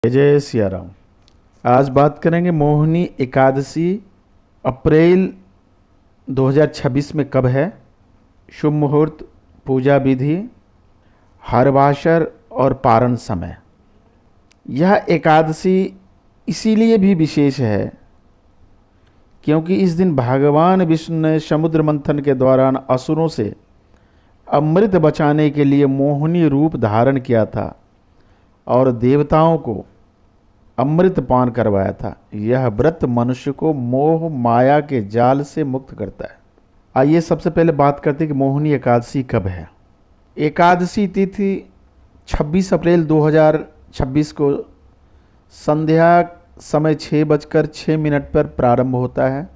जय सिया राम। आज बात करेंगे मोहिनी एकादशी अप्रैल 2026 में कब है, शुभ मुहूर्त, पूजा विधि, हरवासर और पारण समय। यह एकादशी इसीलिए भी विशेष है क्योंकि इस दिन भगवान विष्णु ने समुद्र मंथन के दौरान असुरों से अमृत बचाने के लिए मोहिनी रूप धारण किया था और देवताओं को अमृत पान करवाया था। यह व्रत मनुष्य को मोह माया के जाल से मुक्त करता है। आइए सबसे पहले बात करते हैं कि मोहिनी एकादशी कब है। एकादशी तिथि 26 अप्रैल 2026 को संध्या समय 6:06 पर प्रारंभ होता है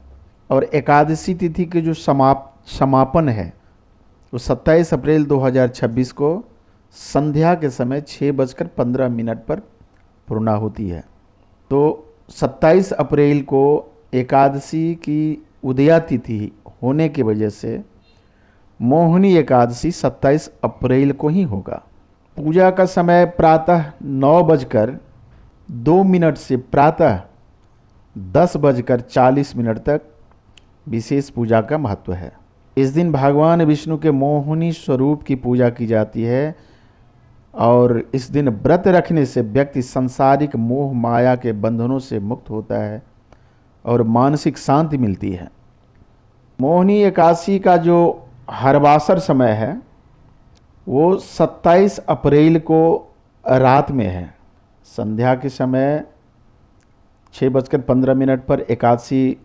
और एकादशी तिथि के जो समापन है वो 27 अप्रैल 2026 को संध्या के समय 6:15 पर पूर्ण होती है। तो 27 अप्रैल को एकादशी की उदया तिथि होने की वजह से मोहिनी एकादशी 27 अप्रैल को ही होगा। पूजा का समय प्रातः 9:02 से प्रातः 10:40 तक विशेष पूजा का महत्व है। इस दिन भगवान विष्णु के मोहिनी स्वरूप की पूजा की जाती है और इस दिन व्रत रखने से व्यक्ति सांसारिक मोह माया के बंधनों से मुक्त होता है और मानसिक शांति मिलती है। मोहिनी एकादशी का जो हरवासर समय है वो 27 अप्रैल को रात में है। संध्या के समय 6:15 पर एकादशी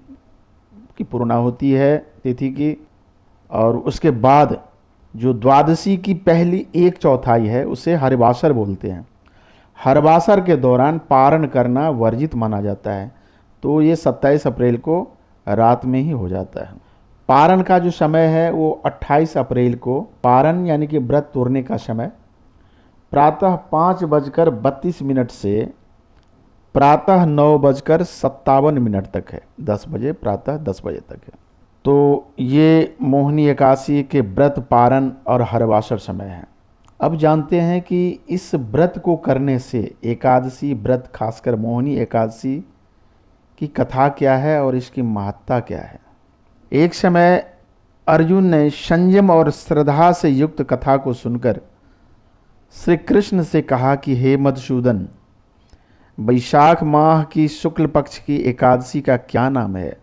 की पूर्णा होती है तिथि की, और उसके बाद जो द्वादशी की पहली 1/4 है उसे हरवासर बोलते हैं। हरवासर के दौरान पारण करना वर्जित माना जाता है, तो ये 27 अप्रैल को रात में ही हो जाता है। पारण का जो समय है वो 28 अप्रैल को, पारण यानी कि व्रत तोड़ने का समय प्रातः 5:32 से प्रातः 9:57 तक है। 10 बजे, प्रातः 10 बजे तक है। तो ये मोहिनी एकादशी के व्रत, पारण और हरवासर समय है। अब जानते हैं कि इस व्रत को करने से, एकादशी व्रत खासकर मोहिनी एकादशी की कथा क्या है और इसकी महत्ता क्या है। एक समय अर्जुन ने संयम और श्रद्धा से युक्त कथा को सुनकर श्री कृष्ण से कहा कि हे मधुसूदन, वैशाख माह की शुक्ल पक्ष की एकादशी का क्या नाम है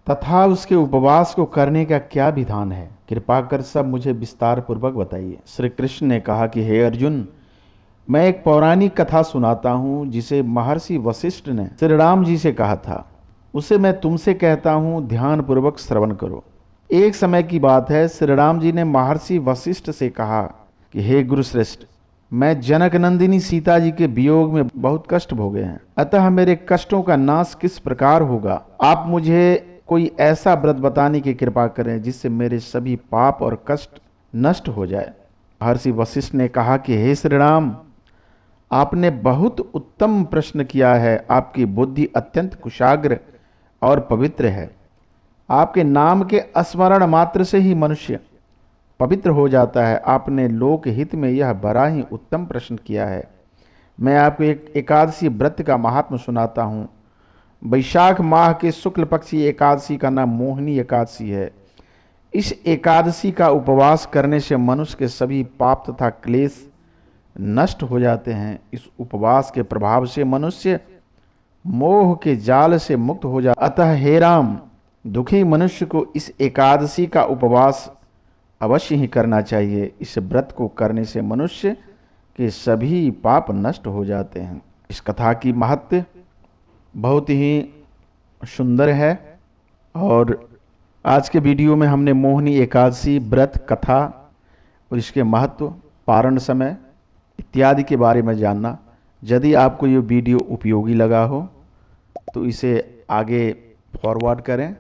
तथा उसके उपवास को करने का क्या विधान है, कृपा कर सब मुझे विस्तार पूर्वक बताइए। श्री कृष्ण ने कहा कि हे अर्जुन, मैं एक पौराणिक कथा सुनाता हूँ जिसे महर्षि वशिष्ठ ने श्री राम जी से कहा था। उसे मैं तुमसे कहता हूँ, ध्यान पूर्वक श्रवण करो। एक समय की बात है, श्री राम जी ने महर्षि वशिष्ठ से कहा कि हे गुरुश्रेष्ठ, मैं जनक नंदिनी सीता जी के वियोग में बहुत कष्ट भोगे हैं, अतः मेरे कष्टों का नाश किस प्रकार होगा। आप मुझे कोई ऐसा व्रत बताने की कृपा करें जिससे मेरे सभी पाप और कष्ट नष्ट हो जाए। महर्षि वशिष्ठ ने कहा कि हे श्री राम, आपने बहुत उत्तम प्रश्न किया है। आपकी बुद्धि अत्यंत कुशाग्र और पवित्र है। आपके नाम के स्मरण मात्र से ही मनुष्य पवित्र हो जाता है। आपने लोक हित में यह बड़ा ही उत्तम प्रश्न किया है। मैं आपको एक एकादशी व्रत का महात्म सुनाता हूँ। वैशाख माह के शुक्ल पक्षी एकादशी का नाम मोहिनी एकादशी है। इस एकादशी का उपवास करने से मनुष्य के सभी पाप तथा क्लेश नष्ट हो जाते हैं। इस उपवास के प्रभाव से मनुष्य मोह के जाल से मुक्त हो जाता है। अतः हे राम, दुखी मनुष्य को इस एकादशी का उपवास अवश्य ही करना चाहिए। इस व्रत को करने से मनुष्य के सभी पाप नष्ट हो जाते हैं। इस कथा की महत्व बहुत ही सुंदर है और आज के वीडियो में हमने मोहिनी एकादशी व्रत कथा और इसके महत्व, पारण समय इत्यादि के बारे में जाना। यदि आपको ये वीडियो उपयोगी लगा हो तो इसे आगे फॉरवर्ड करें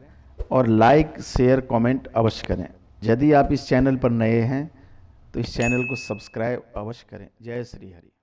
और लाइक, शेयर, कमेंट अवश्य करें। यदि आप इस चैनल पर नए हैं तो इस चैनल को सब्सक्राइब अवश्य करें। जय श्री हरि।